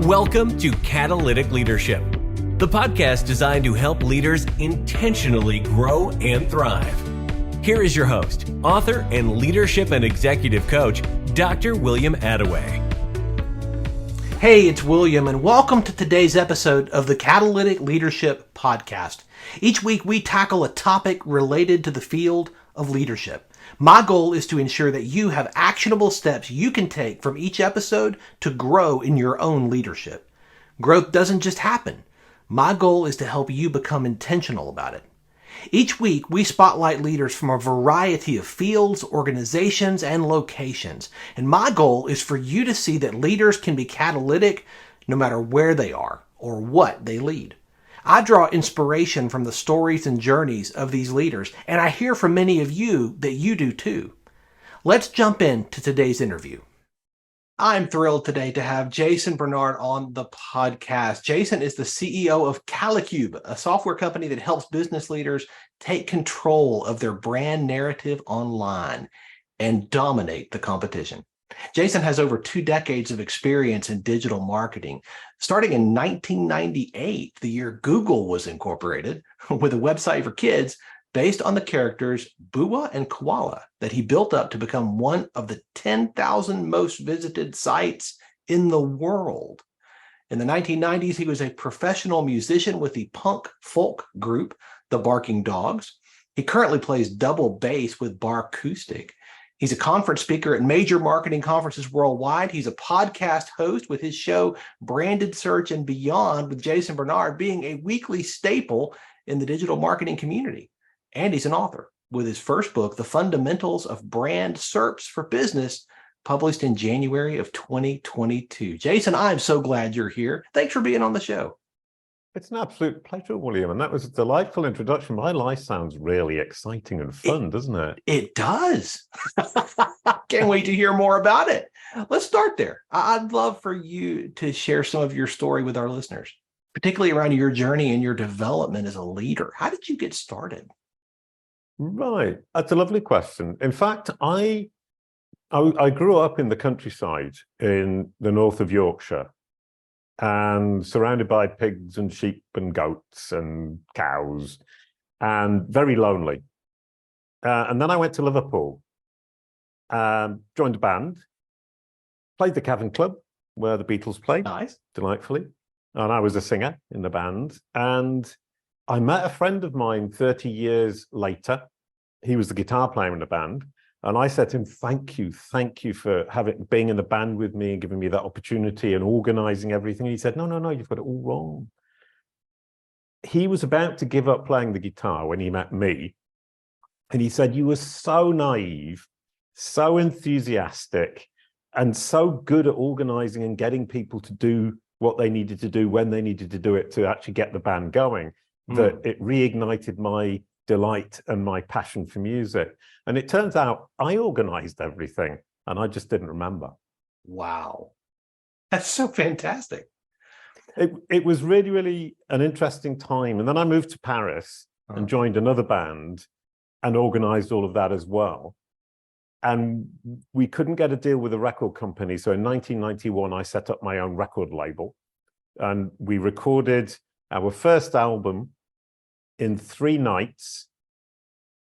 Welcome to Catalytic Leadership, the podcast designed to help leaders intentionally grow and thrive. Here is your host, author, and leadership and executive coach, Dr. William Attaway. Hey, it's William, and welcome to today's episode of the Catalytic Leadership Podcast. Each week, we tackle a topic related to the field of leadership. My goal is to ensure that you have actionable steps you can take from each episode to grow in your own leadership. Growth doesn't just happen. My goal is to help you become intentional about it. Each week, we spotlight leaders from a variety of fields, organizations, and locations. And my goal is for you to see that leaders can be catalytic no matter where they are or what they lead. I draw inspiration from the stories and journeys of these leaders, and I hear from many of you that you do too. Let's jump into today's interview. I'm thrilled today to have Jason Barnard on the podcast. Jason is the CEO of Kalicube, a software company that helps business leaders take control of their brand narrative online and dominate the competition. Jason has over 2 decades of experience in digital marketing. Starting in 1998, the year Google was incorporated, with a website for kids based on the characters Bua and Koala that he built up to become one of the 10,000 most visited sites in the world. In the 1990s, he was a professional musician with the punk folk group, the Barking Dogs. He currently plays double bass with Barcoustic. He's a conference speaker at major marketing conferences worldwide. He's a podcast host with his show Brand SERP and Beyond with Jason Barnard being a weekly staple in the digital marketing community. And he's an author with his first book, The Fundamentals of Brand SERPs for Business, published in January of 2022. Jason, I'm so glad you're here. Thanks for being on the show. It's an absolute pleasure, William, and that was a delightful introduction. My life sounds really exciting and fun, doesn't it? It does. Can't wait to hear more about it. Let's start there. I'd love for you to share some of your story with our listeners, particularly around your journey and your development as a leader. How did you get started? Right. That's a lovely question. In fact, I grew up in the countryside in the north of Yorkshire, and surrounded by pigs and sheep and goats and cows, and very lonely. And then I went to Liverpool, joined a band, played the Cavern Club, where the Beatles played, Nice. delightfully. And I was a singer in the band. And I met a friend of mine 30 years later. He was the guitar player in the band. And I said to him, thank you for being in the band with me and giving me that opportunity and organizing everything. And he said, no, you've got it all wrong. He was about to give up playing the guitar when he met me. And he said, you were so naive, so enthusiastic, and so good at organizing and getting people to do what they needed to do when they needed to do it to actually get the band going, that it reignited my delight and my passion for music. And it turns out I organized everything and I just didn't remember. Wow. That's so fantastic. It was really, really an interesting time. And then I moved to Paris and joined another band and organized all of that as well. And we couldn't get a deal with a record company. So in 1991, I set up my own record label and we recorded our first album in 3 nights,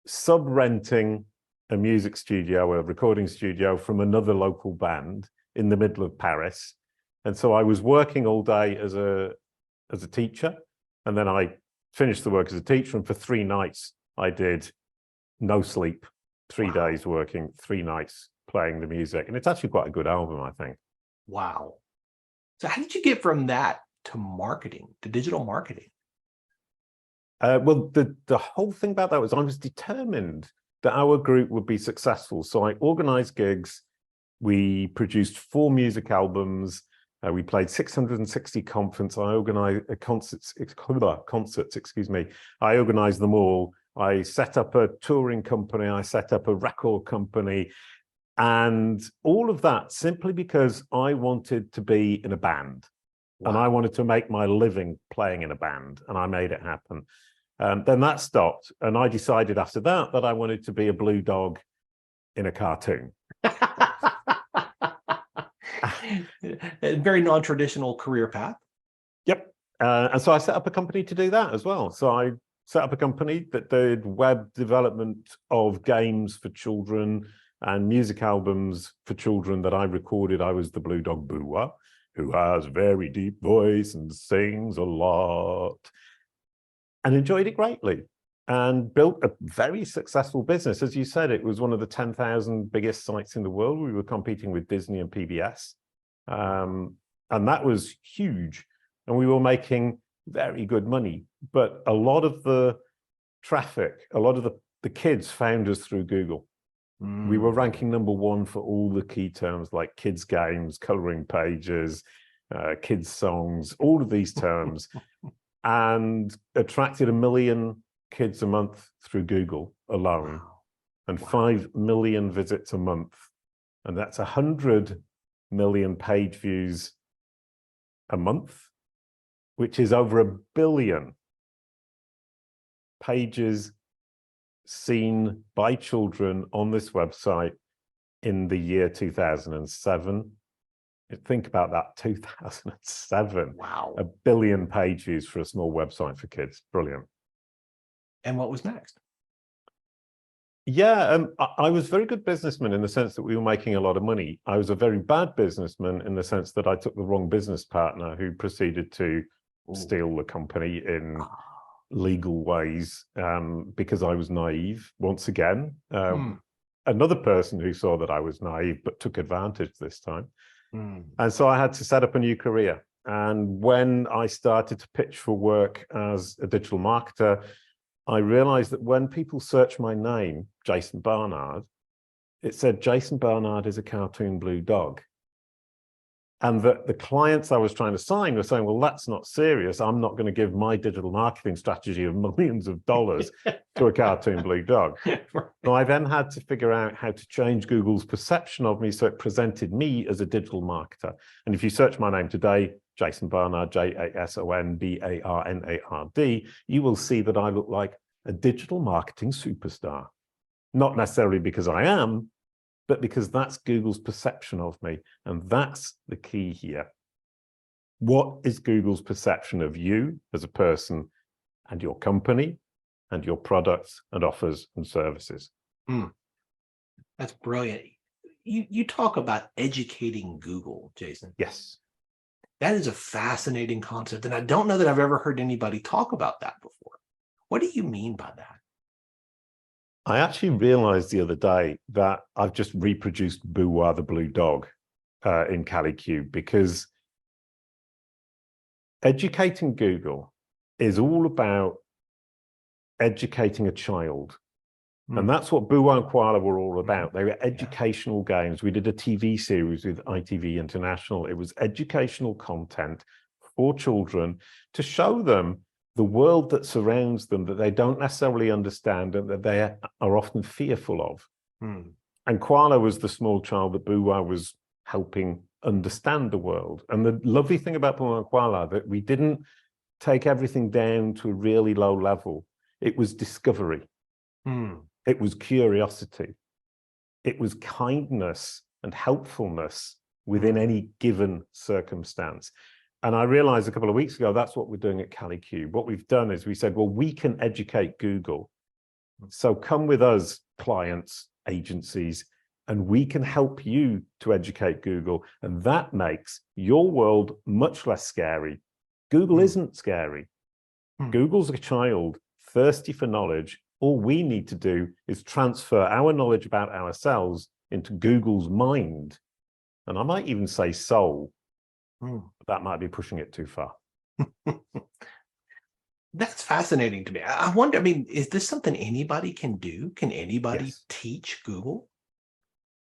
sub-renting a music studio, a recording studio from another local band in the middle of Paris. And so I was working all day as a teacher, and then I finished the work as a teacher, and for 3 nights I did no sleep, 3 days working, 3 nights playing the music. And it's actually quite a good album, I think. Wow. So how did you get from that to marketing, to digital marketing? Well, the whole thing about that was I was determined that our group would be successful. So I organized gigs. We produced 4 music albums. We played 660 concerts. I organized concerts, excuse me. I organized them all. I set up a touring company. I set up a record company. And all of that simply because I wanted to be in a band. Wow. And I wanted to make my living playing in a band. And I made it happen. Then that stopped, and I decided after that that I wanted to be a blue dog in a cartoon. A very non-traditional career path. Yep. And so I set up a company to do that as well. So I set up a company that did web development of games for children and music albums for children that I recorded. I was the blue dog Boo-Wah, who has a very deep voice and sings a lot, and enjoyed it greatly and built a very successful business. As you said, it was one of the 10,000 biggest sites in the world. We were competing with Disney and PBS. And that was huge. And we were making very good money. But a lot of the traffic, a lot of the kids found us through Google. We were ranking #1 for all the key terms like kids games, coloring pages, kids songs, all of these terms, and attracted 1 million kids a month through Google alone, and 5 million visits a month. And that's 100 million page views a month, which is over 1 billion pages seen by children on this website in the year 2007. Think about that, 2007. Wow. 1 billion page views for a small website for kids. Brilliant. And what was next? Yeah, I was a very good businessman in the sense that we were making a lot of money. I was a very bad businessman in the sense that I took the wrong business partner who proceeded to steal the company in legal ways because I was naive once again. Another person who saw that I was naive but took advantage this time. And so I had to set up a new career. And when I started to pitch for work as a digital marketer, I realized that when people search my name, Jason Barnard, it said Jason Barnard is a cartoon blue dog. And that the clients I was trying to sign were saying, well, that's not serious. I'm not going to give my digital marketing strategy of millions of dollars to a cartoon blue dog. So I then had to figure out how to change Google's perception of me so it presented me as a digital marketer. And if you search my name today, Jason Barnard, JASON BARNARD, you will see that I look like a digital marketing superstar. Not necessarily because I am, but because that's Google's perception of me. And that's the key here. What is Google's perception of you as a person and your company and your products and offers and services? That's brilliant. You talk about educating Google, Jason. Yes. That is a fascinating concept. And I don't know that I've ever heard anybody talk about that before. What do you mean by that? I actually realized the other day that I've just reproduced Boo-Wah the blue dog in Kalicube, because educating Google is all about educating a child. And that's what Boo-Wah and Koala were all about. They were educational games. We did a TV series with ITV International. It was educational content for children to show them the world that surrounds them that they don't necessarily understand and that they are often fearful of. And Koala was the small child that Boo-Wah was helping understand the world. And the lovely thing about Boo-Wah and Koala, that we didn't take everything down to a really low level. It was discovery. It was curiosity. It was kindness and helpfulness within any given circumstance. And I realized a couple of weeks ago, that's what we're doing at Kalicube. What we've done is we said, well, we can educate Google. So come with us, clients, agencies, and we can help you to educate Google. And that makes your world much less scary. Google isn't scary. Google's a child thirsty for knowledge. All we need to do is transfer our knowledge about ourselves into Google's mind. And I might even say soul. That might be pushing it too far. That's fascinating to me. I wonder, I mean, is this something anybody can do? Can anybody teach Google?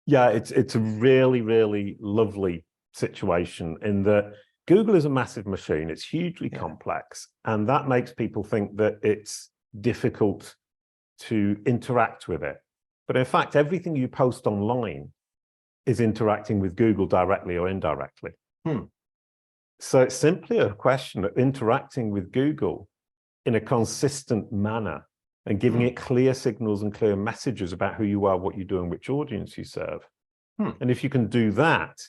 Yeah, it's a really, really lovely situation in that Google is a massive machine. It's hugely complex. And that makes people think that it's difficult to interact with it. But in fact, everything you post online is interacting with Google directly or indirectly. So it's simply a question of interacting with Google in a consistent manner and giving it clear signals and clear messages about who you are, what you do, and which audience you serve. And if you can do that,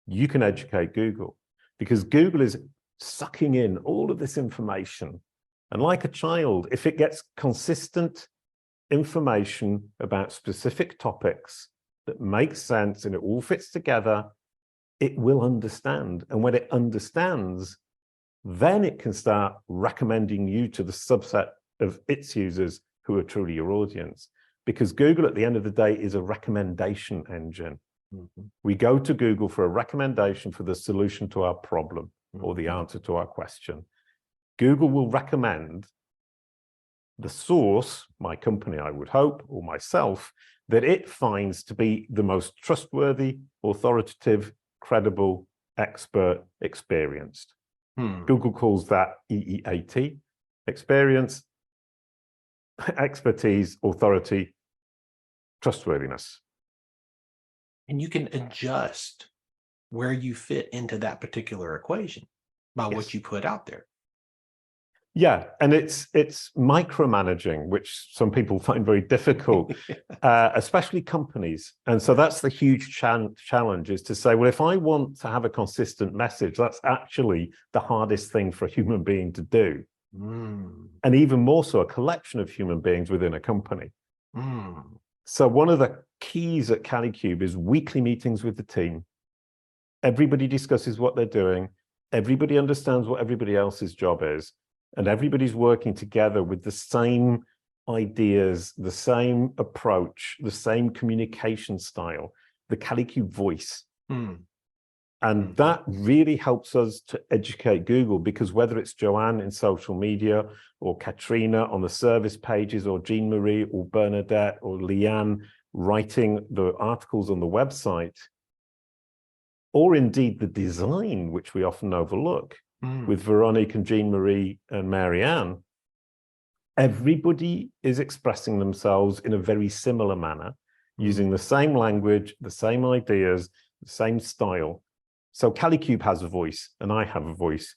you can educate Google, because Google is sucking in all of this information. And like a child, if it gets consistent information about specific topics that makes sense and it all fits together, it will understand. And when it understands, then it can start recommending you to the subset of its users who are truly your audience. Because Google, at the end of the day, is a recommendation engine. We go to Google for a recommendation for the solution to our problem or the answer to our question. Google will recommend the source, my company, I would hope, or myself, that it finds to be the most trustworthy, authoritative, credible, expert, experienced. Google calls that EEAT, experience, expertise, authority, trustworthiness. And you can adjust where you fit into that particular equation by what you put out there. Yeah, and it's micromanaging, which some people find very difficult, especially companies. And so that's the huge challenge, is to say, well, if I want to have a consistent message, that's actually the hardest thing for a human being to do. And even more so, a collection of human beings within a company. So one of the keys at Kalicube is weekly meetings with the team. Everybody discusses what they're doing. Everybody understands what everybody else's job is. And everybody's working together with the same ideas, the same approach, the same communication style, the Kalicube voice. And that really helps us to educate Google, because whether it's Joanne in social media, or Katrina on the service pages, or Jean Marie, or Bernadette, or Leanne writing the articles on the website, or indeed the design, which we often overlook, with Veronique and Jean Marie and Marianne, everybody is expressing themselves in a very similar manner, using the same language, the same ideas, the same style. So Kalicube has a voice, and I have a voice.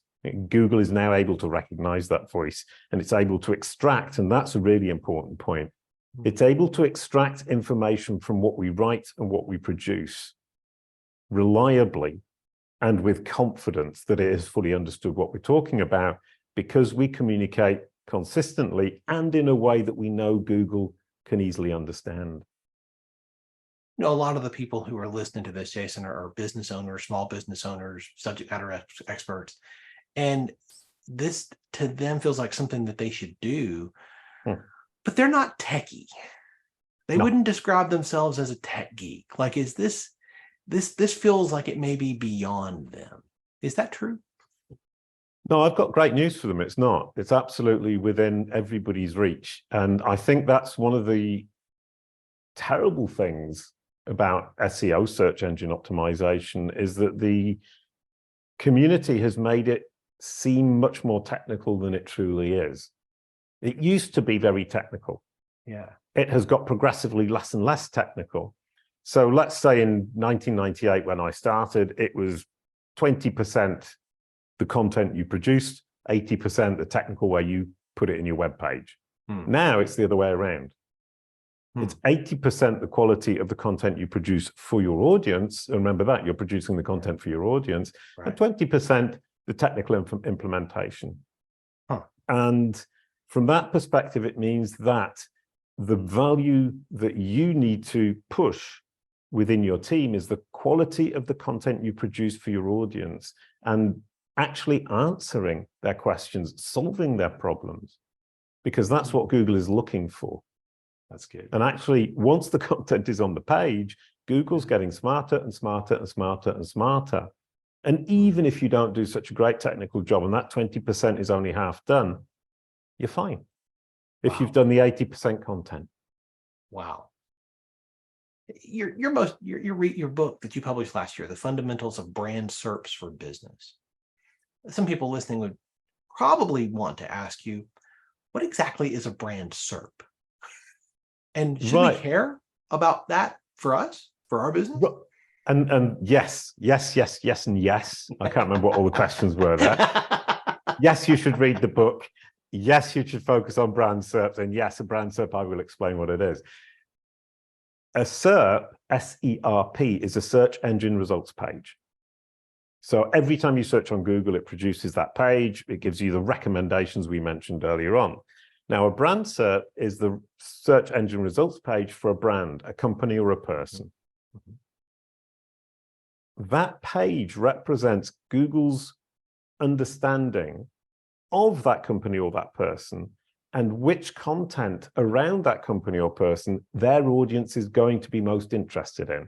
Google is now able to recognize that voice, and it's able to extract, and that's a really important point. It's able to extract information from what we write and what we produce reliably and with confidence that it has fully understood what we're talking about, because we communicate consistently and in a way that we know Google can easily understand. You know, a lot of the people who are listening to this, Jason, are business owners, small business owners, subject matter experts. And this to them feels like something that they should do, but they're not techie. They wouldn't describe themselves as a tech geek. Like, is this feels like it may be beyond them. Is that true? No, I've got great news for them. It's not. It's absolutely within everybody's reach. And I think that's one of the terrible things about SEO, search engine optimization, is that the community has made it seem much more technical than it truly is. It used to be very technical. Yeah. It has got progressively less and less technical. So let's say in 1998, when I started, it was 20% the content you produced, 80% the technical way you put it in your web page. Now it's the other way around. It's 80% the quality of the content you produce for your audience. And remember that, you're producing the content for your audience, and 20% the technical implementation. And from that perspective, it means that the value that you need to push within your team is the quality of the content you produce for your audience, and actually answering their questions, solving their problems, because that's what Google is looking for. That's good. And actually, once the content is on the page, Google's getting smarter and smarter and smarter and smarter. And even if you don't do such a great technical job, and that 20% is only half done, you're fine. If you've done the 80% content. Wow. Your book that you published last year, The Fundamentals of Brand SERPs for Business. Some people listening would probably want to ask you, what exactly is a brand SERP? And should we care about that for us, for our business? And yes, and yes. I can't remember what all the questions were there. Yes, you should read the book. Yes, you should focus on brand SERPs. And yes, a brand SERP, I will explain what it is. A SERP, S-E-R-P, is a search engine results page. So every time you search on Google, it produces that page. It gives you the recommendations we mentioned earlier on. Now, a brand SERP is the search engine results page for a brand, a company, or a person. That page represents Google's understanding of that company or that person, and which content around that company or person their audience is going to be most interested in.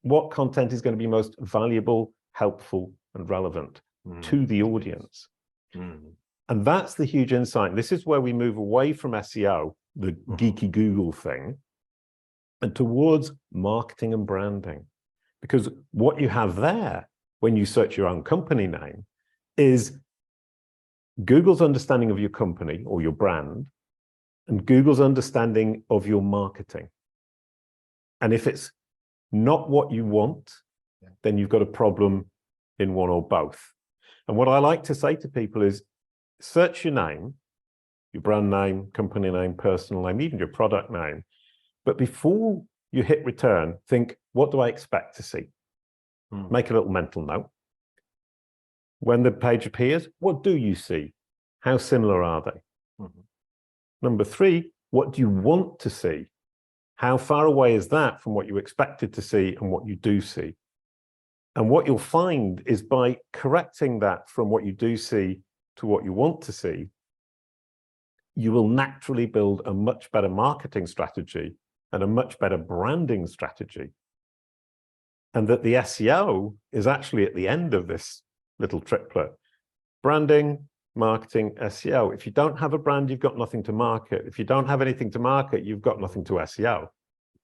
What content is going to be most valuable, helpful, and relevant to the audience. And that's the huge insight. This is where we move away from SEO, the geeky Google thing, and towards marketing and branding. Because what you have there when you search your own company name is Google's understanding of your company or your brand and Google's understanding of your marketing. And if it's not what you want, then you've got a problem in one or both. And what I like to say to people is search your name, your brand name, company name, personal name, even your product name. But before you hit return, think, what do I expect to see? Make a little mental note. When the page appears, what do you see? How similar are they? Number 3, what do you want to see? How far away is that from what you expected to see and what you do see? And what you'll find is by correcting that from what you do see to what you want to see, you will naturally build a much better marketing strategy and a much better branding strategy. And that the SEO is actually at the end of this little triplet. Branding, marketing, SEO. If you don't have a brand, you've got nothing to market. If you don't have anything to market, you've got nothing to SEO.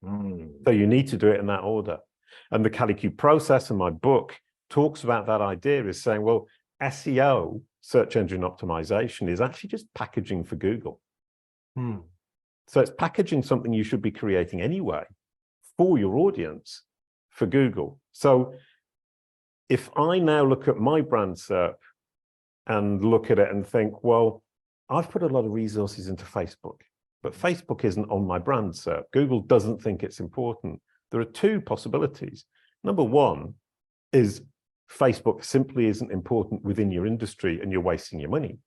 So you need to do it in that order. And the Kalicube process in my book talks about that idea, is saying, well, SEO, search engine optimization, is actually just packaging for Google. So it's packaging something you should be creating anyway for your audience for Google. So if I now look at my brand SERP and look at it and think, well, I've put a lot of resources into Facebook, but Facebook isn't on my brand SERP. Google doesn't think it's important. There are 2 possibilities. Number 1 is Facebook simply isn't important within your industry and you're wasting your money.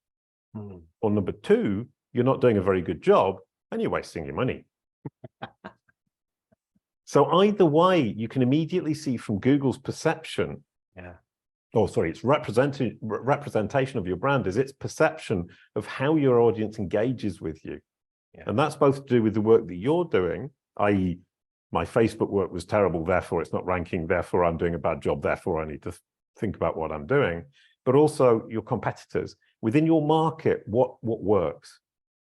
Or number 2, you're not doing a very good job and you're wasting your money. So either way, you can immediately see from Google's perception, its representation of your brand is its perception of how your audience engages with you. And that's both to do with the work that you're doing, i.e. my Facebook work was terrible, therefore it's not ranking, therefore I'm doing a bad job, therefore I need to think about what I'm doing, but also your competitors. Within your market, what works?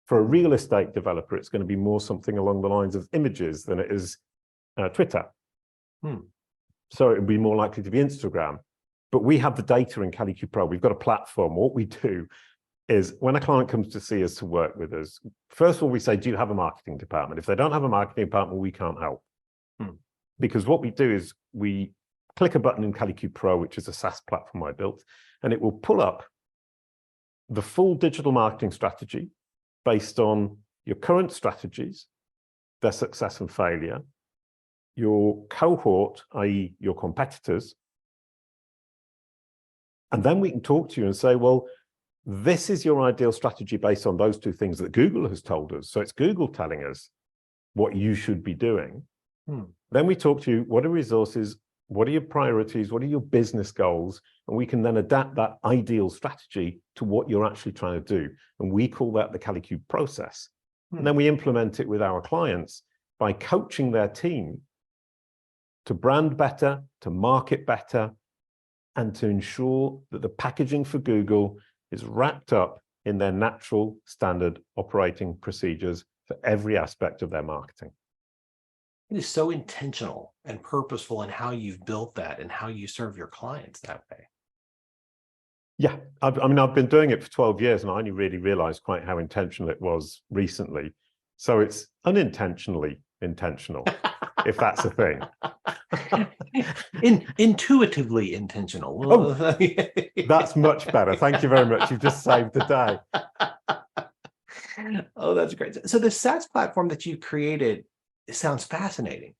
For a real estate developer, it's going to be more something along the lines of images than it is Twitter. So it would be more likely to be Instagram. But we have the data in Kalicube Pro. We've got a platform. What we do is when a client comes to see us to work with us, first of all, we say, do you have a marketing department? If they don't have a marketing department, we can't help. Because what we do is we click a button in Kalicube Pro, which is a SaaS platform I built, and it will pull up the full digital marketing strategy based on your current strategies, their success and failure, your cohort, i.e. your competitors. And then we can talk to you and say, well, this is your ideal strategy based on those 2 things that Google has told us. So it's Google telling us what you should be doing. Then we talk to you, what are resources? What are your priorities? What are your business goals? And we can then adapt that ideal strategy to what you're actually trying to do. And we call that the Kalicube process. And then we implement it with our clients by coaching their team to brand better, to market better, and to ensure that the packaging for Google is wrapped up in their natural standard operating procedures for every aspect of their marketing. It is so intentional and purposeful in how you've built that and how you serve your clients that way. Yeah, I mean, I've been doing it for 12 years and I only really realized quite how intentional it was recently. So it's unintentionally intentional, if that's a thing. Intuitively intentional. Oh, that's much better. Thank you very much. You've just saved the day. Oh, that's great. So the SaaS platform that you created, it sounds fascinating.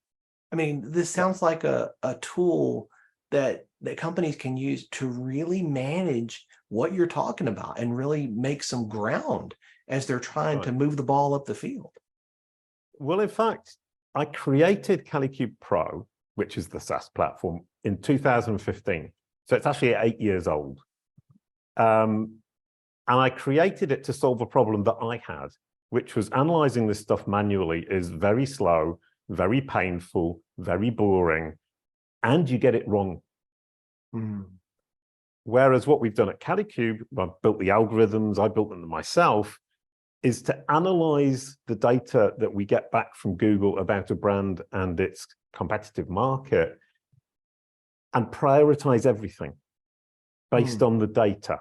I mean, this sounds like a tool that that companies can use to really manage what you're talking about and really make some ground as they're trying to move the ball up the field? Well, in fact, I created Kalicube Pro, which is the SaaS platform, in 2015. So it's actually 8 years old. And I created it to solve a problem that I had, which was analyzing this stuff manually is very slow, very painful, very boring, and you get it wrong. Whereas what we've done at Kalicube, I've built the algorithms, I built them myself, is to analyze the data that we get back from Google about a brand and its competitive market and prioritize everything based on the data.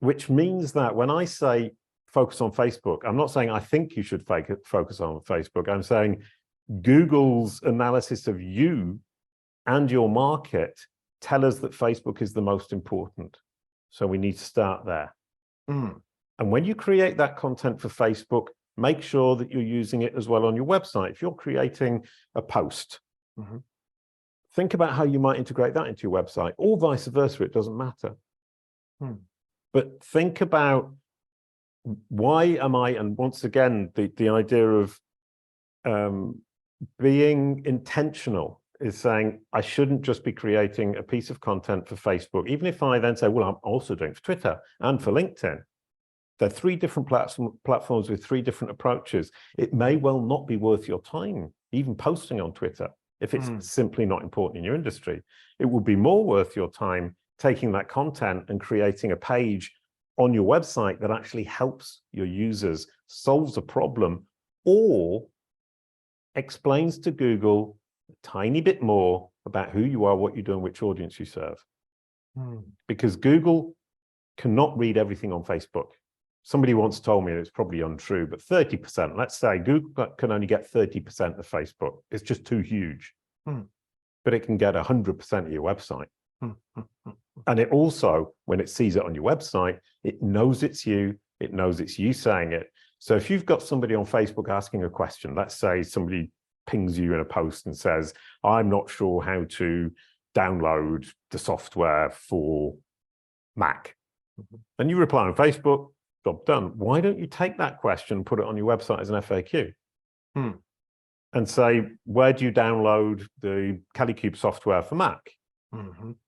Which means that when I say focus on Facebook, I'm not saying I think you should focus on Facebook. I'm saying Google's analysis of you and your market tell us that Facebook is the most important. So we need to start there. And when you create that content for Facebook, make sure that you're using it as well on your website. If you're creating a post, think about how you might integrate that into your website, or vice versa, it doesn't matter. But think about why am I, and once again, the idea of being intentional is saying, I shouldn't just be creating a piece of content for Facebook, even if I then say, well, I'm also doing it for Twitter and for LinkedIn. They're three different platforms with three different approaches. It may well not be worth your time even posting on Twitter if it's simply not important in your industry. It would be more worth your time taking that content and creating a page on your website that actually helps your users, solves a problem, or explains to Google a tiny bit more about who you are, what you do, and which audience you serve. Because Google cannot read everything on Facebook. Somebody once told me, and it's probably untrue, but 30%, let's say Google can only get 30% of Facebook. It's just too huge. But it can get 100% of your website. And it also, when it sees it on your website, it knows it's you, it knows it's you saying it. So if you've got somebody on Facebook asking a question, let's say somebody pings you in a post and says, I'm not sure how to download the software for Mac. And you reply on Facebook, job done. Why don't you take that question and put it on your website as an FAQ? And say, where do you download the Kalicube software for Mac?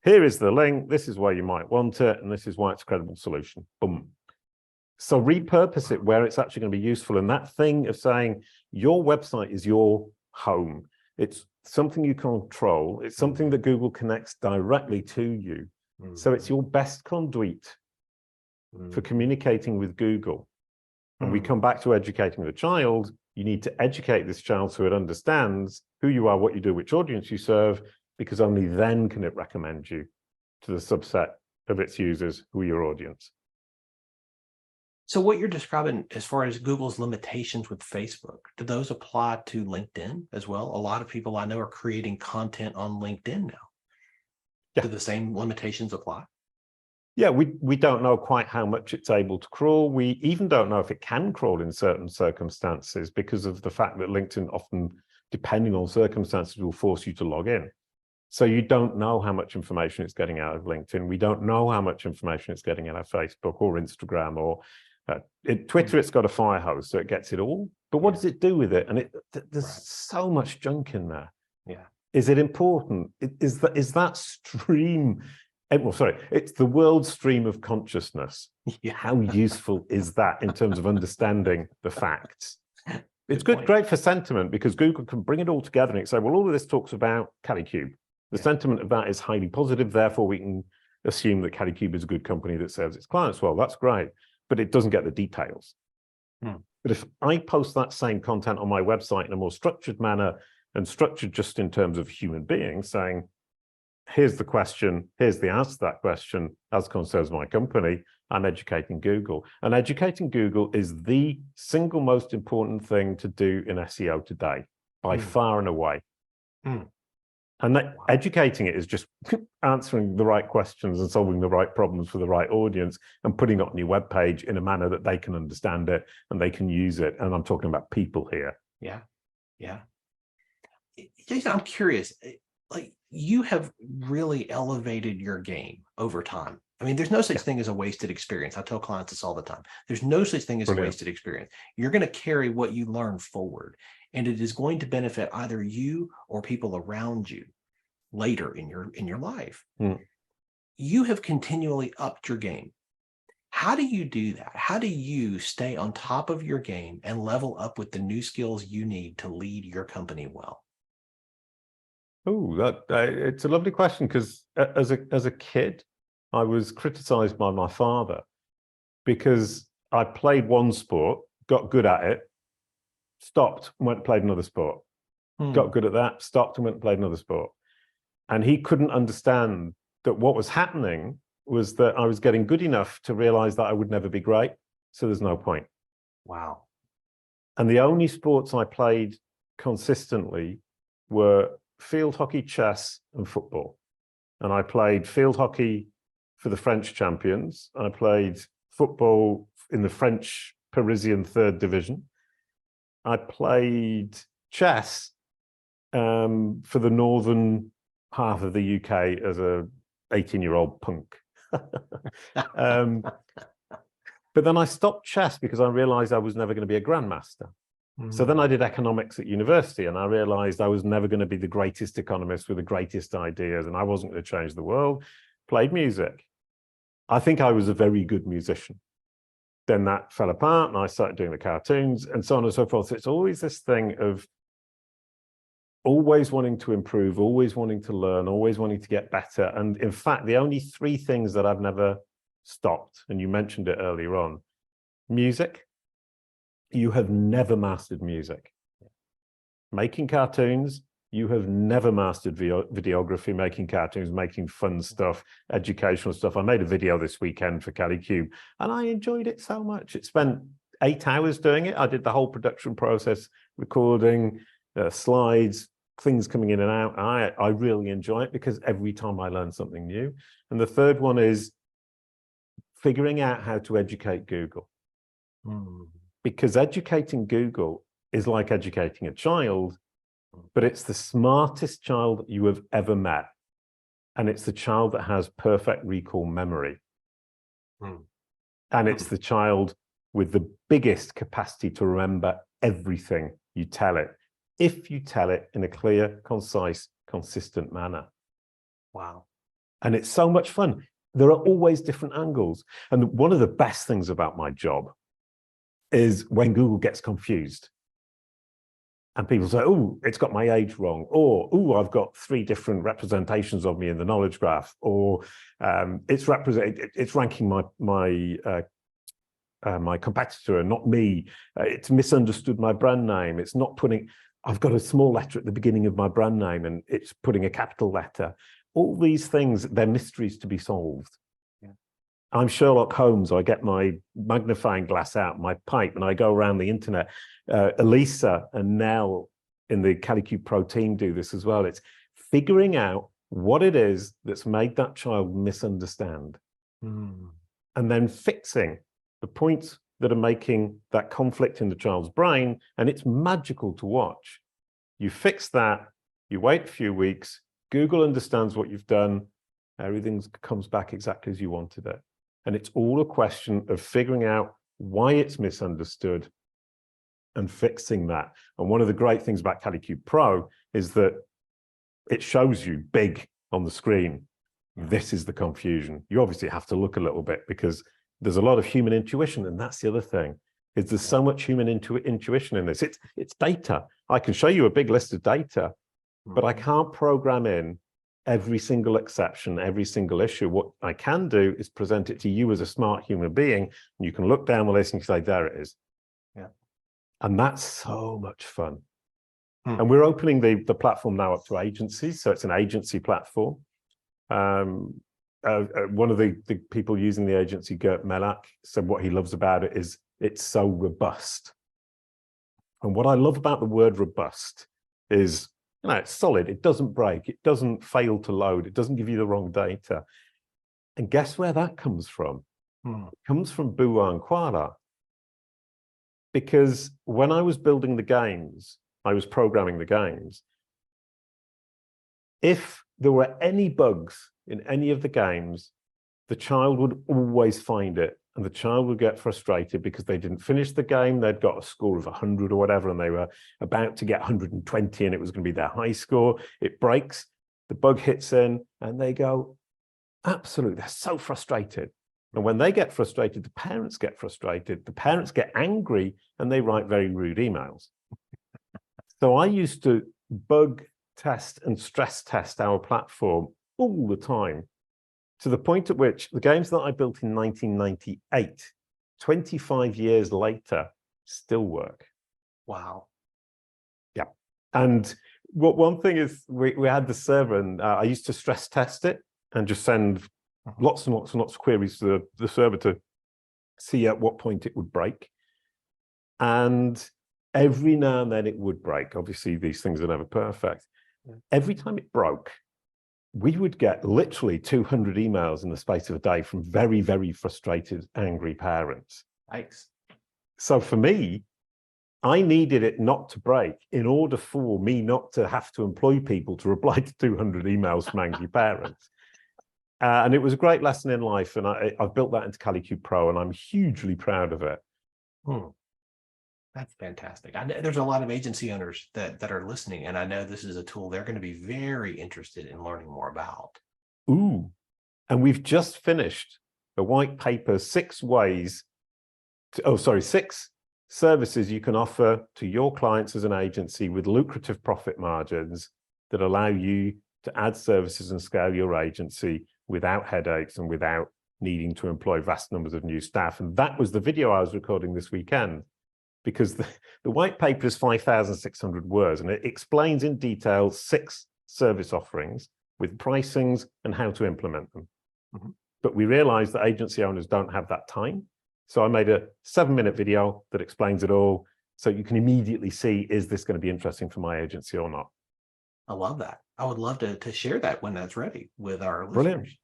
Here is the link. This is where you might want it. And this is why it's a credible solution. Boom. So repurpose it where it's actually going to be useful. And that thing of saying your website is your home. It's something you control. It's something that Google connects directly to you. So it's your best conduit for communicating with Google. And we come back to educating the child. You need to educate this child so it understands who you are, what you do, which audience you serve, because only then can it recommend you to the subset of its users who are your audience. So what you're describing as far as Google's limitations with Facebook, do those apply to LinkedIn as well? A lot of people I know are creating content on LinkedIn now. Do the same limitations apply? Yeah, we don't know quite how much it's able to crawl. We even don't know if it can crawl in certain circumstances because of the fact that LinkedIn often, depending on circumstances, will force you to log in. So you don't know how much information it's getting out of LinkedIn. We don't know how much information it's getting out of Facebook or Instagram or Twitter. It's got a fire hose, so it gets it all. But what does it do with it? And there's so much junk in there. Is it important? Is that stream? Well, sorry, it's the world stream of consciousness. How useful is that in terms of understanding the facts? It's great for sentiment because Google can bring it all together and say, well, all of this talks about Kalicube. The sentiment of that is highly positive. Therefore, we can assume that Kalicube is a good company that serves its clients well. That's great, but it doesn't get the details. But if I post that same content on my website in a more structured manner and structured just in terms of human beings saying, here's the question, here's the answer to that question as concerns my company, I'm educating Google. And educating Google is the single most important thing to do in SEO today, by far and away. And educating it is just answering the right questions and solving the right problems for the right audience and putting it on your web page in a manner that they can understand it and they can use it. And I'm talking about people here. Jason, I'm curious. like you have really elevated your game over time. I mean, there's no such thing as a wasted experience. I tell clients this all the time. There's no such thing as a wasted experience. You're going to carry what you learn forward, and it is going to benefit either you or people around you later in your life. You have continually upped your game. How do you do that? How do you stay on top of your game and level up with the new skills you need to lead your company well? Oh, it's a lovely question, because as a kid, I was criticized by my father because I played one sport, got good at it, stopped, went and played another sport, got good at that, stopped and went and played another sport. And he couldn't understand that what was happening was that I was getting good enough to realize that I would never be great. So there's no point. Wow. And the only sports I played consistently were field hockey, chess, and football. And I played field hockey for the French champions. I played football in the French Parisian 3rd division. I played chess for the northern half of the UK as a 18-year-old punk. But then I stopped chess because I realized I was never going to be a grandmaster. So then I did economics at university, and I realized I was never going to be the greatest economist with the greatest ideas, and I wasn't going to change the world. Played music. I think I was a very good musician. Then that fell apart, and I started doing the cartoons and so on and so forth. So it's always this thing of always wanting to improve, always wanting to learn, always wanting to get better. And in fact, the only 3 things that I've never stopped, and you mentioned it earlier on, music. You have never mastered music. Making cartoons, you have never mastered videography, making cartoons, making fun stuff, educational stuff. I made a video this weekend for Kalicube, and I enjoyed it so much. It spent 8 hours doing it. I did the whole production process, recording, slides, things coming in and out. I really enjoy it because every time I learn something new. And the third one is figuring out how to educate Google. Because educating Google is like educating a child, but it's the smartest child you have ever met. And it's the child that has perfect recall memory. And it's the child with the biggest capacity to remember everything you tell it, if you tell it in a clear, concise, consistent manner. Wow. And it's so much fun. There are always different angles. And one of the best things about my job is when Google gets confused and people say, oh, it's got my age wrong, or, oh, I've got 3 different representations of me in the knowledge graph, or it's ranking my competitor and not me. It's misunderstood my brand name. It's not putting, I've got a small letter at the beginning of my brand name and it's putting a capital letter. All these things, they're mysteries to be solved. I'm Sherlock Holmes. I get my magnifying glass out, my pipe, and I go around the internet. Elisa and Nell in the Kalicube Pro team do this as well. It's figuring out what it is that's made that child misunderstand, and then fixing the points that are making that conflict in the child's brain. And it's magical to watch. You fix that, you wait a few weeks, Google understands what you've done, everything comes back exactly as you wanted it. And it's all a question of figuring out why it's misunderstood and fixing that. And one of the great things about Kalicube Pro is that it shows you big on the screen, this is the confusion. You obviously have to look a little bit because there's a lot of human intuition. And that's the other thing, is there's so much human intuition in this. It's data. I can show you a big list of data, but I can't program in every single exception, every single issue. What I can do is present it to you as a smart human being, and you can look down the list and say, there it is. And that's so much fun. And we're opening the platform now up to agencies. So it's an agency platform. One of the people using the agency, Gert Melak, said what he loves about it is it's so robust. And what I love about the word robust is, it's solid, it doesn't break, it doesn't fail to load, it doesn't give you the wrong data. And guess where that comes from? It comes from Bua and Kuala. Because when I was building the games, I was programming the games, if there were any bugs in any of the games, the child would always find it, and the child would get frustrated because they didn't finish the game. They'd got a score of 100 or whatever, and they were about to get 120, and it was going to be their high score. It breaks, the bug hits in, and they go, absolutely, they're so frustrated. And when they get frustrated, the parents get frustrated, the parents get angry, and they write very rude emails. So I used to bug test and stress test our platform all the time, to the point at which the games that I built in 1998, 25 years later, still work. Wow. Yeah. And one thing is we had the server, and I used to stress test it and just send lots and lots and lots of queries to the server to see at what point it would break. And every now and then it would break. Obviously, these things are never perfect. Every time it broke, we would get literally 200 emails in the space of a day from very, very frustrated, angry parents. Thanks. So for me, I needed it not to break in order for me not to have to employ people to reply to 200 emails from angry parents. And it was a great lesson in life. And I've built that into Kalicube Pro, and I'm hugely proud of it. That's fantastic. I know there's a lot of agency owners that are listening, and I know this is a tool they're going to be very interested in learning more about. Ooh, and we've just finished a white paper, 6 services you can offer to your clients as an agency with lucrative profit margins that allow you to add services and scale your agency without headaches and without needing to employ vast numbers of new staff. And that was the video I was recording this weekend, because the white paper is 5,600 words, and it explains in detail 6 service offerings with pricings and how to implement them. But we realized that agency owners don't have that time. So I made a 7-minute video that explains it all, so you can immediately see, is this going to be interesting for my agency or not? I love that. I would love to share that when that's ready with our Brilliant. listeners.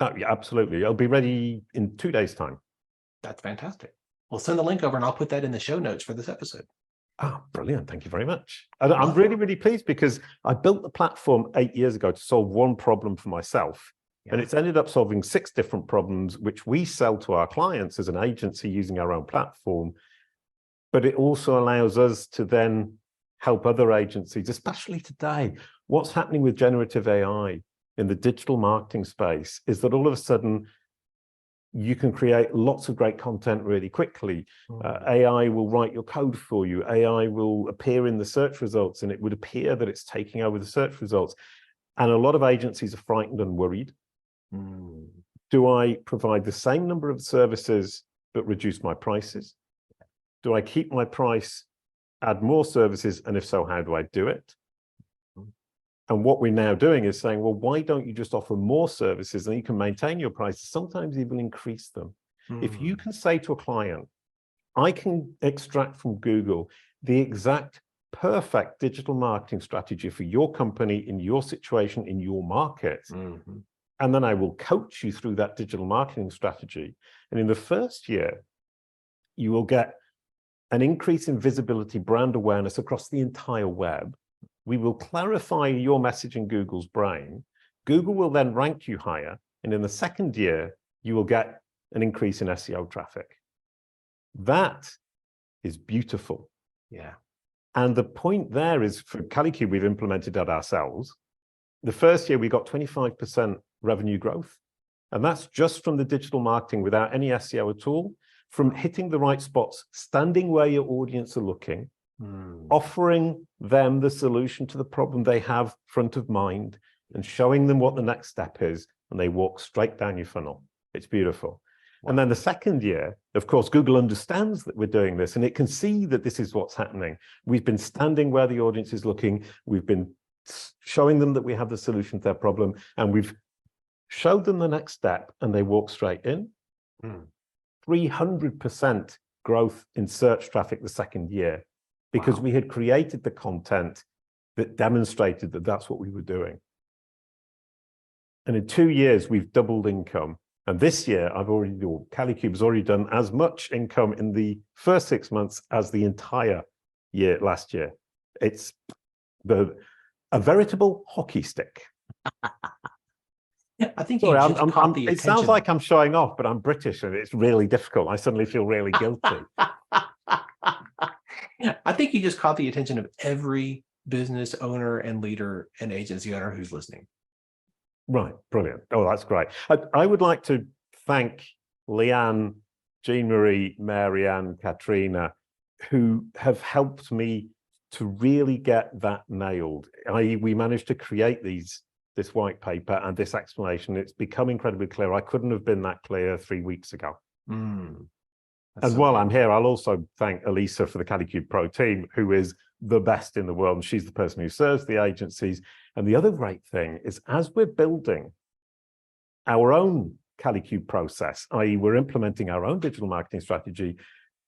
Oh, yeah, absolutely. It'll be ready in 2 days' time. That's fantastic. Well, send the link over and I'll put that in the show notes for this episode. Oh, brilliant. Thank you very much. I'm really, really pleased, because I built the platform 8 years ago to solve one problem for myself. Yeah. And it's ended up solving 6 different problems, which we sell to our clients as an agency using our own platform. But it also allows us to then help other agencies, especially today. What's happening with generative AI in the digital marketing space is that all of a sudden, you can create lots of great content really quickly. AI will write your code for you. AI will appear in the search results, and it would appear that it's taking over the search results. And a lot of agencies are frightened and worried. Do I provide the same number of services but reduce my prices? Do I keep my price, add more services? And if so, how do I do it? And what we're now doing is saying, well, why don't you just offer more services and you can maintain your prices, sometimes even increase them. If you can say to a client, I can extract from Google the exact perfect digital marketing strategy for your company, in your situation, in your market, and then I will coach you through that digital marketing strategy. And in the first year, you will get an increase in visibility, brand awareness across the entire web. We will clarify your message in Google's brain. Google will then rank you higher. And in the second year, you will get an increase in SEO traffic. That is beautiful. Yeah. And the point there is, for Kalicube, we've implemented that ourselves. The first year, we got 25% revenue growth. And that's just from the digital marketing without any SEO at all, from hitting the right spots, standing where your audience are looking, offering them the solution to the problem they have front of mind, and showing them what the next step is, and they walk straight down your funnel. It's beautiful. Wow. And then the second year, of course, Google understands that we're doing this, and it can see that this is what's happening. We've been standing where the audience is looking. We've been showing them that we have the solution to their problem, and we've showed them the next step, and they walk straight in. 300% growth in search traffic the second year, because we had created the content that demonstrated that that's what we were doing. And in 2 years, we've doubled income. And this year, Kalicube has already done as much income in the first 6 months as the entire year last year. It's a veritable hockey stick. I think Sorry, you just caught the it attention. sounds like I'm showing off, but I'm British and it's really difficult. I suddenly feel really guilty. I think you just caught the attention of every business owner and leader and agency owner who's listening. Right, brilliant. Oh, that's great. I would like to thank Leanne, Jean-Marie, Mary-Ann, Katrina, who have helped me to really get that nailed. We managed to create this white paper and this explanation. It's become incredibly clear. I couldn't have been that clear 3 weeks ago. And while I'm here, I'll also thank Elisa for the Kalicube Pro team, who is the best in the world. And she's the person who serves the agencies. And the other great thing is, as we're building our own Kalicube process, i.e. we're implementing our own digital marketing strategy,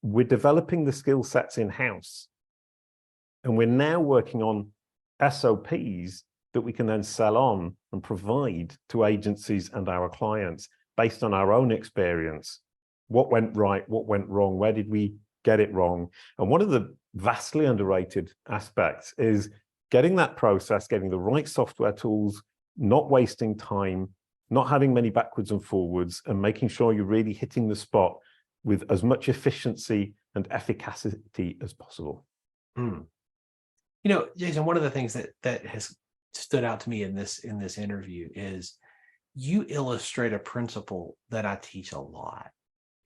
we're developing the skill sets in-house. And we're now working on SOPs that we can then sell on and provide to agencies and our clients based on our own experience. What went right? What went wrong? Where did we get it wrong? And one of the vastly underrated aspects is getting that process, getting the right software tools, not wasting time, not having many backwards and forwards, and making sure you're really hitting the spot with as much efficiency and efficacy as possible. You know, Jason, one of the things that has stood out to me in this interview is you illustrate a principle that I teach a lot,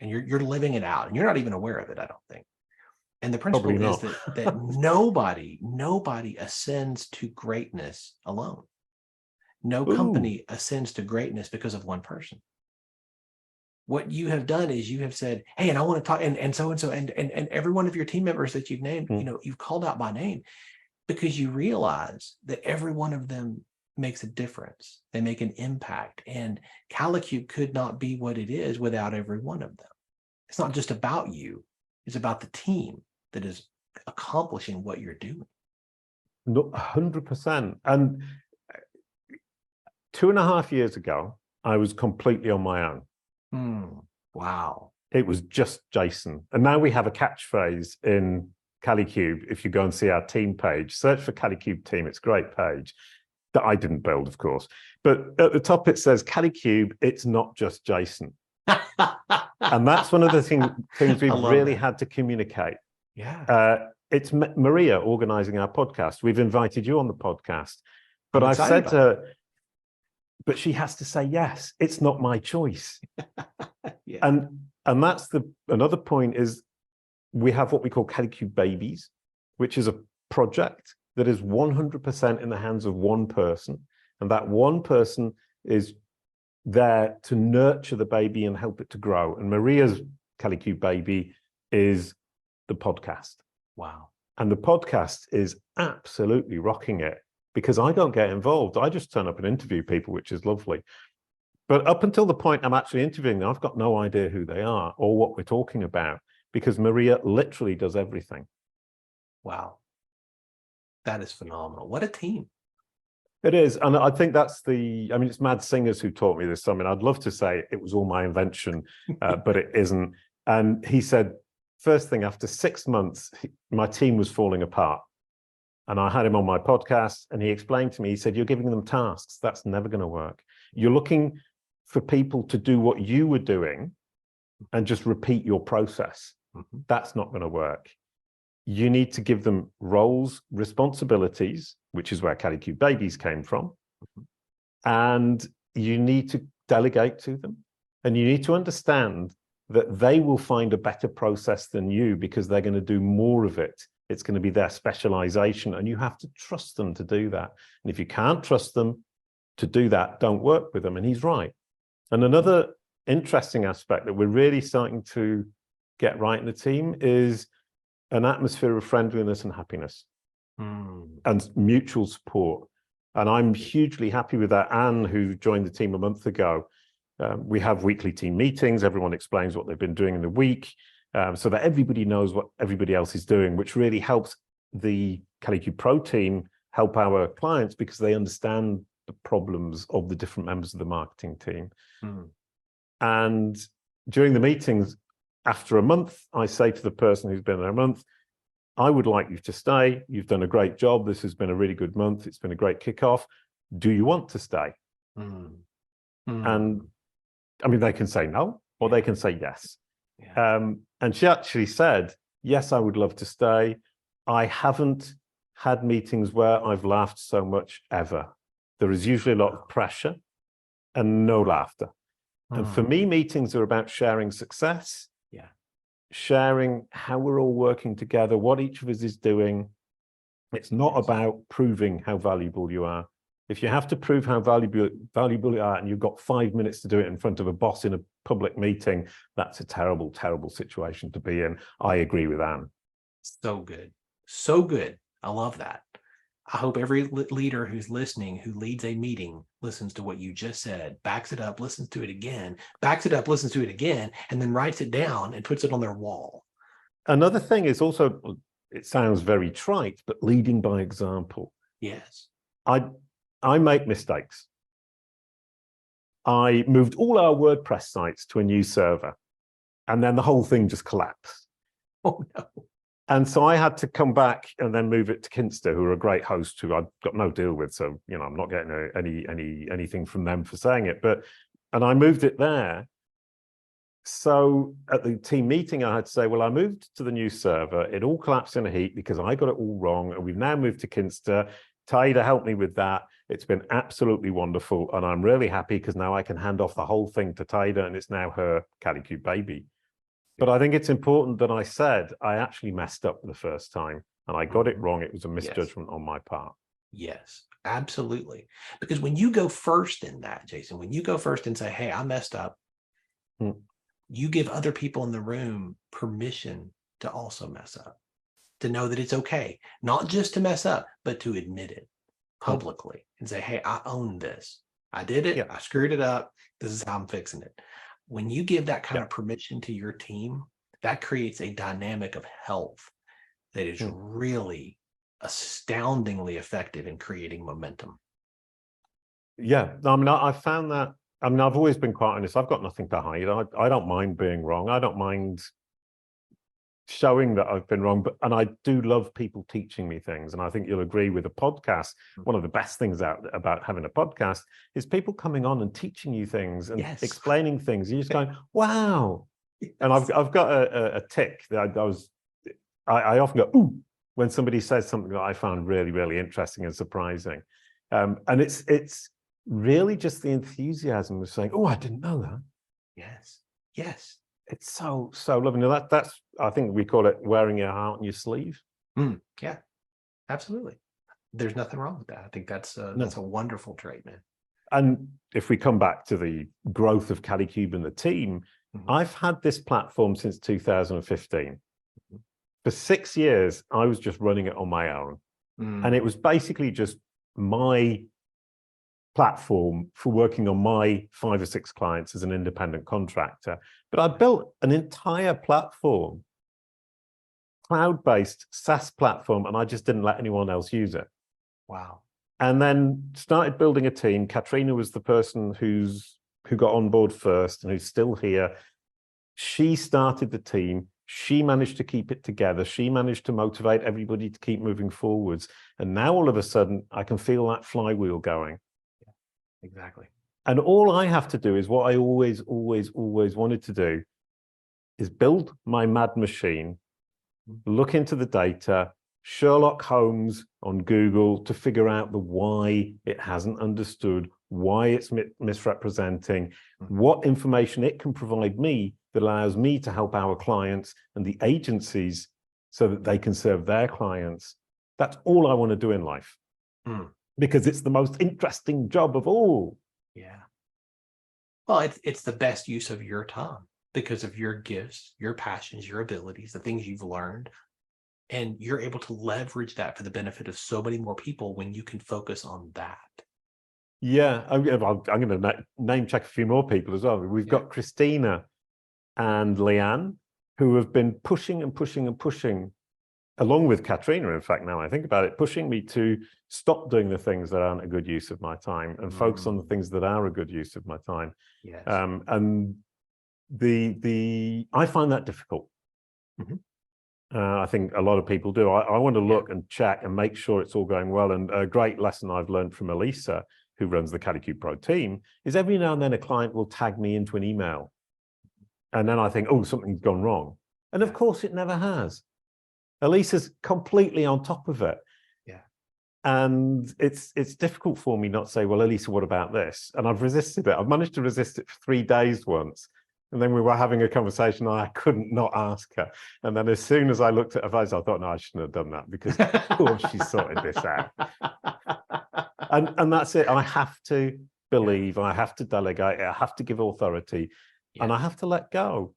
and you're living it out, and you're not even aware of it, I don't think. And the principle is that nobody ascends to greatness alone. No company ascends to greatness because of one person. What you have done is you have said, hey, and I want to talk, and so and every one of your team members that you've named, you know, you've called out by name, because you realize that every one of them makes a difference. They make an impact. And Kalicube could not be what it is without every one of them. It's not just about you. It's about the team that is accomplishing what you're doing. No, 100%. And 2.5 years ago, I was completely on my own. Wow. It was just Jason. And now we have a catchphrase in Kalicube. If you go and see our team page, search for Kalicube team. It's a great page that I didn't build, of course. But at the top, it says Kalicube, it's not just Jason. And that's one of the things we've really had to communicate. Yeah. It's Maria organizing our podcast. We've invited you on the podcast. But I've said to her, but she has to say yes. It's not my choice. Yeah. And that's another point is we have what we call Kalicube Babies, which is a project that is 100% in the hands of one person. And that one person is there to nurture the baby and help it to grow. And Maria's Kalicube Baby is the podcast. Wow. And the podcast is absolutely rocking it because I don't get involved. I just turn up and interview people, which is lovely. But up until the point I'm actually interviewing them, I've got no idea who they are or what we're talking about because Maria literally does everything. Wow. That is phenomenal. What a team. It is. And I think that's it's Mad Singers who taught me this. I mean, I'd love to say it was all my invention, but it isn't. And he said, first thing, after 6 months, my team was falling apart. And I had him on my podcast and he explained to me, he said, you're giving them tasks. That's never going to work. You're looking for people to do what you were doing and just repeat your process. That's not going to work. You need to give them roles, responsibilities, which is where Kalicube Babies came from. And you need to delegate to them. And you need to understand that they will find a better process than you because they're going to do more of it. It's going to be their specialization. And you have to trust them to do that. And if you can't trust them to do that, don't work with them. And he's right. And another interesting aspect that we're really starting to get right in the team is an atmosphere of friendliness and happiness and mutual support. And I'm hugely happy with that. Anne, who joined the team a month ago, we have weekly team meetings. Everyone explains what they've been doing in the week so that everybody knows what everybody else is doing, which really helps the Kalicube Pro team help our clients because they understand the problems of the different members of the marketing team. And during the meetings, after a month, I say to the person who's been there a month, I would like you to stay. You've done a great job. This has been a really good month. It's been a great kickoff. do you want to stay? Mm. And I mean, they can say no, or they can say yes. Yeah. And she actually said, yes, I would love to stay. I haven't had meetings where I've laughed so much ever. There is usually a lot of pressure and no laughter. And for me, meetings are about sharing success, sharing how we're all working together, what each of us is doing. It's not about proving how valuable you are. If you have to prove how valuable you are and you've got 5 minutes to do it in front of a boss in a public meeting, that's a terrible, terrible situation to be in. I agree with Anne. So good. So good. I love that. I hope every leader who's listening, who leads a meeting, listens to what you just said, backs it up, listens to it again, backs it up, listens to it again, and then writes it down and puts it on their wall. Another thing is also, it sounds very trite, but leading by example. Yes. I make mistakes. I moved all our WordPress sites to a new server, and then the whole thing just collapsed. Oh, no. And so I had to come back and then move it to Kinster, who are a great host who I've got no deal with. So, you know, I'm not getting anything from them for saying it. And I moved it there. So at the team meeting, I had to say, well, I moved to the new server. It all collapsed in a heap because I got it all wrong. And we've now moved to Kinster. Taida helped me with that. It's been absolutely wonderful. And I'm really happy because now I can hand off the whole thing to Taida, and it's now her Kalicube baby. But I think it's important that I said I actually messed up the first time and I got it wrong. It was a misjudgment on my part. Yes, absolutely. Because when you go first in that, Jason, when you go first and say, hey, I messed up, you give other people in the room permission to also mess up, to know that it's okay, not just to mess up, but to admit it publicly and say, hey, I own this. I did it. I screwed it up. This is how I'm fixing it. When you give that kind of permission to your team, that creates a dynamic of health that is really astoundingly effective in creating momentum. Yeah, I mean, I found that, I mean, I've always been quite honest. I've got nothing to hide. I don't mind being wrong. I don't mind showing that I've been wrong, and I do love people teaching me things. And I think you'll agree with a podcast. One of the best things about having a podcast is people coming on and teaching you things and explaining things. You're just going, wow. And I've got a tick that I often go, ooh, when somebody says something that I found really, really interesting and surprising. And it's really just the enthusiasm of saying, oh, I didn't know that. Yes. Yes. It's so lovely. Now that's, I think we call it wearing your heart on your sleeve. Yeah, absolutely. There's nothing wrong with that. I think that's a wonderful trait, man. And if we come back to the growth of Kalicube and the team, I've had this platform since 2015. For 6 years, I was just running it on my own. And it was basically just my platform for working on my 5 or 6 clients as an independent contractor. But I built an entire platform, cloud-based SaaS platform, and I just didn't let anyone else use it. Wow. And then started building a team. Katrina was the person who got on board first and who's still here. She started the team. She managed to keep it together. She managed to motivate everybody to keep moving forwards. And now all of a sudden, I can feel that flywheel going. Exactly. And all I have to do is what I always wanted to do is build my mad machine, look into the data, Sherlock Holmes on Google to figure out the why it hasn't understood, why it's misrepresenting, what information it can provide me that allows me to help our clients and the agencies so that they can serve their clients. That's all I want to do in life. Because it's the most interesting job of all. Yeah. Well, it's the best use of your time because of your gifts, your passions, your abilities, the things you've learned, and you're able to leverage that for the benefit of so many more people when you can focus on that. Yeah, I'm going to name check a few more people as well. We've got Christina and Leanne, who have been pushing and pushing and pushing, along with Katrina, in fact, now I think about it, pushing me to stop doing the things that aren't a good use of my time and focus on the things that are a good use of my time. Yes. And I find that difficult. I think a lot of people do. I want to look and check and make sure it's all going well. And a great lesson I've learned from Elisa who runs the Kalicube Pro team, is every now and then a client will tag me into an email. And then I think, oh, something's gone wrong. And of course it never has. Elisa's completely on top of it. Yeah. And it's difficult for me not to say, well, Elisa, what about this? And I've resisted it. I've managed to resist it for 3 days once. And then we were having a conversation and I couldn't not ask her. And then as soon as I looked at her face, I thought, no, I shouldn't have done that because of course she sorted this out. And that's it. I have to believe, I have to delegate, I have to give authority, and I have to let go.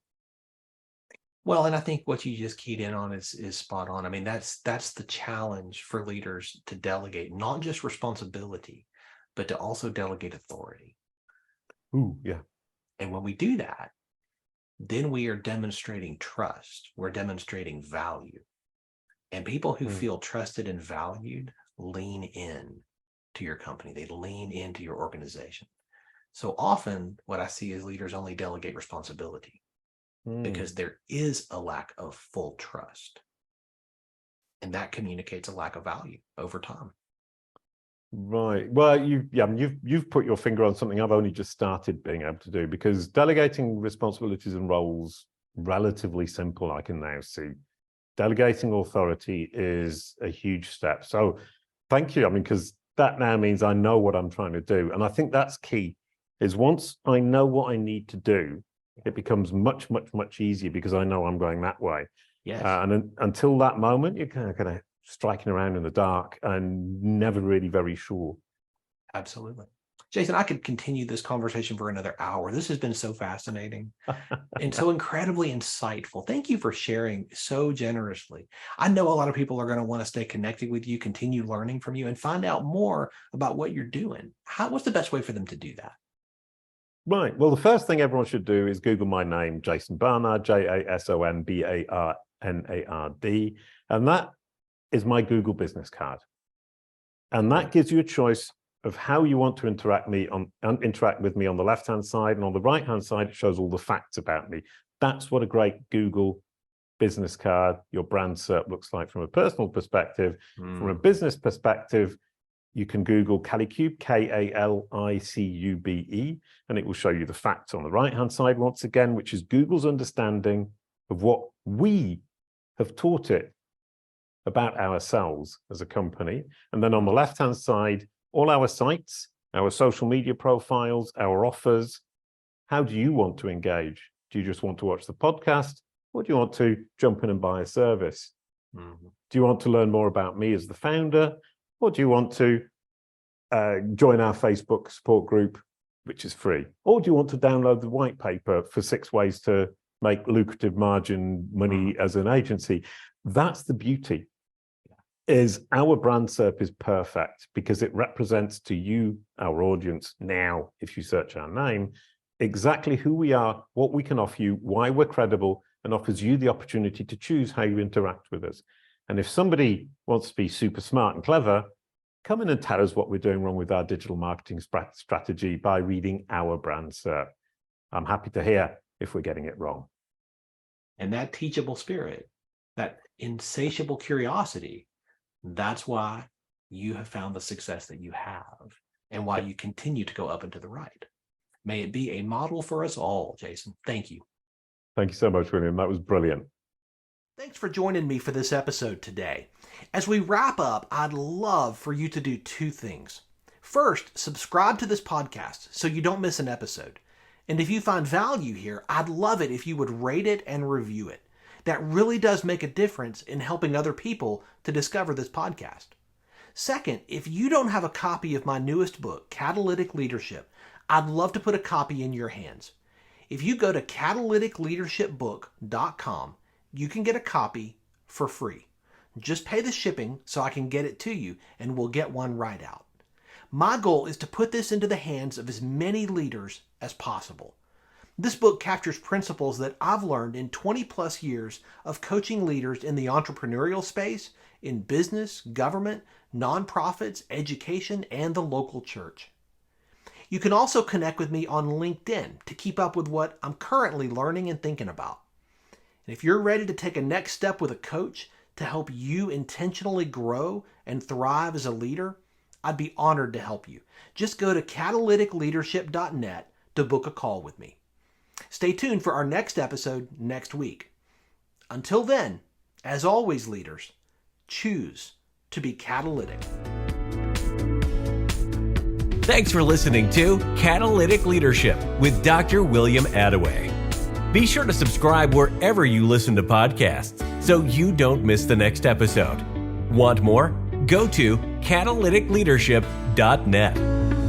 Well, and I think what you just keyed in on is spot on. I mean, that's the challenge for leaders, to delegate not just responsibility, but to also delegate authority. Ooh, yeah. And when we do that, then we are demonstrating trust. We're demonstrating value. And people who feel trusted and valued lean in to your company. They lean into your organization. So often what I see is leaders only delegate responsibility because there is a lack of full trust. And that communicates a lack of value over time. Right. Well, you've put your finger on something I've only just started being able to do, because delegating responsibilities and roles relatively simple, I can now see. Delegating authority is a huge step. So thank you. I mean, because that now means I know what I'm trying to do. And I think that's key, is once I know what I need to do, it becomes much, much, much easier because I know I'm going that way. Yes. Until that moment, you're kind of striking around in the dark and never really very sure. Absolutely. Jason, I could continue this conversation for another hour. This has been so fascinating and so incredibly insightful. Thank you for sharing so generously. I know a lot of people are going to want to stay connected with you, continue learning from you, and find out more about what you're doing. What's the best way for them to do that? Right. Well, the first thing everyone should do is Google my name, Jason Barnard, JASONBARNARD. And that is my Google business card. And that gives you a choice of how you want to interact with me on the left-hand side, and on the right-hand side, it shows all the facts about me. That's what a great Google business card, your brand SERP, looks like from a personal perspective. From a business perspective, you can Google Kalicube, Kalicube, and it will show you the facts on the right-hand side once again, which is Google's understanding of what we have taught it about ourselves as a company. And then on the left-hand side, all our sites, our social media profiles, our offers. How do you want to engage? Do you just want to watch the podcast, or do you want to jump in and buy a service? Do you want to learn more about me as the founder, or do you want to join our Facebook support group, which is free? Or do you want to download the white paper for 6 ways to make lucrative margin money as an agency? That's the beauty. Is our brand SERP is perfect because it represents to you, our audience now, if you search our name, exactly who we are, what we can offer you, why we're credible, and offers you the opportunity to choose how you interact with us. And if somebody wants to be super smart and clever, come in and tell us what we're doing wrong with our digital marketing strategy by reading our brand SERP. I'm happy to hear if we're getting it wrong. And that teachable spirit, that insatiable curiosity, that's why you have found the success that you have and why you continue to go up and to the right. May it be a model for us all, Jason. Thank you. Thank you so much, William. That was brilliant. Thanks for joining me for this episode today. As we wrap up, I'd love for you to do 2 things. First, subscribe to this podcast so you don't miss an episode. And if you find value here, I'd love it if you would rate it and review it. That really does make a difference in helping other people to discover this podcast. Second, if you don't have a copy of my newest book, Catalytic Leadership, I'd love to put a copy in your hands. If you go to catalyticleadershipbook.com, you can get a copy for free. Just pay the shipping so I can get it to you, and we'll get one right out. My goal is to put this into the hands of as many leaders as possible. This book captures principles that I've learned in 20 plus years of coaching leaders in the entrepreneurial space, in business, government, nonprofits, education, and the local church. You can also connect with me on LinkedIn to keep up with what I'm currently learning and thinking about. And if you're ready to take a next step with a coach to help you intentionally grow and thrive as a leader, I'd be honored to help you. Just go to catalyticleadership.net to book a call with me. Stay tuned for our next episode next week. Until then, as always, leaders, choose to be catalytic. Thanks for listening to Catalytic Leadership with Dr. William Attaway. Be sure to subscribe wherever you listen to podcasts so you don't miss the next episode. Want more? Go to catalyticleadership.net.